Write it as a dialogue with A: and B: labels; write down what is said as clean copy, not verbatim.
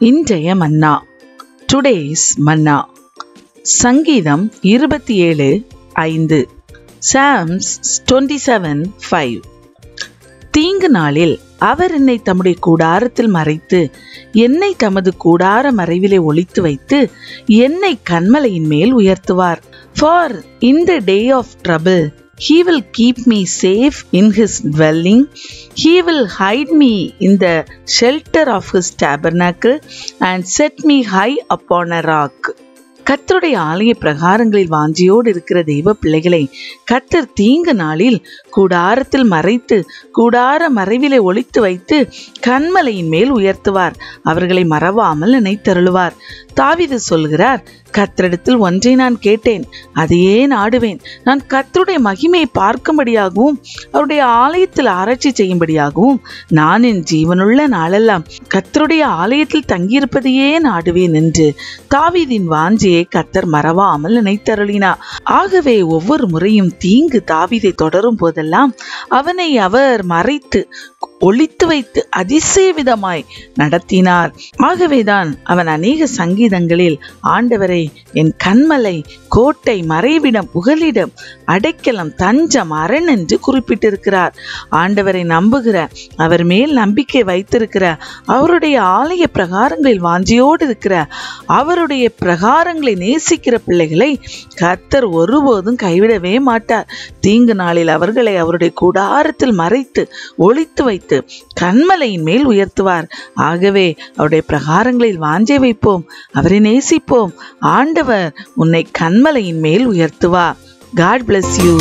A: இன்றைய மன்னா. டுடேஸ் மன்னா. சங்கீதம் 27:5. Psalms 27:5. தீங்கு நாளில் அவர் என்னை தம்முடைய கூடாரத்தில் மறைத்து, என்னை தமது கூடார மறைவிலே ஒளித்து வைத்து, என்னை கன்மலையின் மேல் உயர்த்துவார். For in the day of trouble He will keep me safe in His dwelling. He will hide me in the shelter of His tabernacle and set me high upon a rock. கர்த்தருடைய ஆலய பிரகாரங்களில் வாஞ்சியோடு இருக்கிற தெய்வ பிள்ளைகளை கர்த்தர் தீங்கு நாளில் கூடாரத்தில் மறைத்து, கூடார மறைவிலே ஒளித்து வைத்து, கன்மலையின் மேல் உயர்த்துவார். அவர்களை மறவாமல் நினைத்தருளுவார். தாவீது சொல்கிறார், கர்த்தரிடத்தில் ஒன்றை நான் கேட்டேன், அதையே நாடுவேன். நான் கர்த்தருடைய மகிமையை பார்க்கும்படியாகவும் அவருடைய ஆலயத்தில் ஆராய்ச்சி செய்யும்படியாகவும் நான் என் ஜீவனுள்ள நாளெல்லாம் கர்த்தருடைய ஆலயத்தில் தங்கியிருப்பதையே நாடுவேன் என்று தாவீதின் வாஞ்சியை கர்த்தர் மறவாமல் நினைத்தருளினார். ஆகவே ஒவ்வொரு முறையும் தீங்கு தாவீதை தொடரும் போதெல்லாம் அவனை அவர் மறைத்து ஒளித்து வைத்து அதிசய விதமாய் நடத்தினார். ஆகவேதான் அவன் அநேக சங்கீதங்களில் ஆண்டவரை என் கன்மலை, கோட்டை, மறைவிடம், புகலிடம், அடைக்கலம், தஞ்சம், அரண் என்று குறிப்பிட்டிருக்கிறார். ஆண்டவரை நம்புகிற, அவர் மேல் நம்பிக்கை வைத்திருக்கிற, அவருடைய ஆலய பிரகாரங்களில் வாஞ்சியோடு இருக்கிற, அவருடைய பிரகாரங்களை நேசிக்கிற பிள்ளைகளை கர்த்தர் ஒருபோதும் கைவிடவே மாட்டார். தீங்கு நாளில் அவர்களை அவருடைய கூடாரத்தில் மறைத்து ஒளித்து வைத்து கன்மலையின் மேல் உயர்த்துவார். ஆகவே அவருடைய பிரகாரங்களில் வாஞ்சை வைப்போம், அவரை நேசிப்போம். ஆண்டவர் உன்னை கன்மலையின் மேல் உயர்த்துவார். God bless you.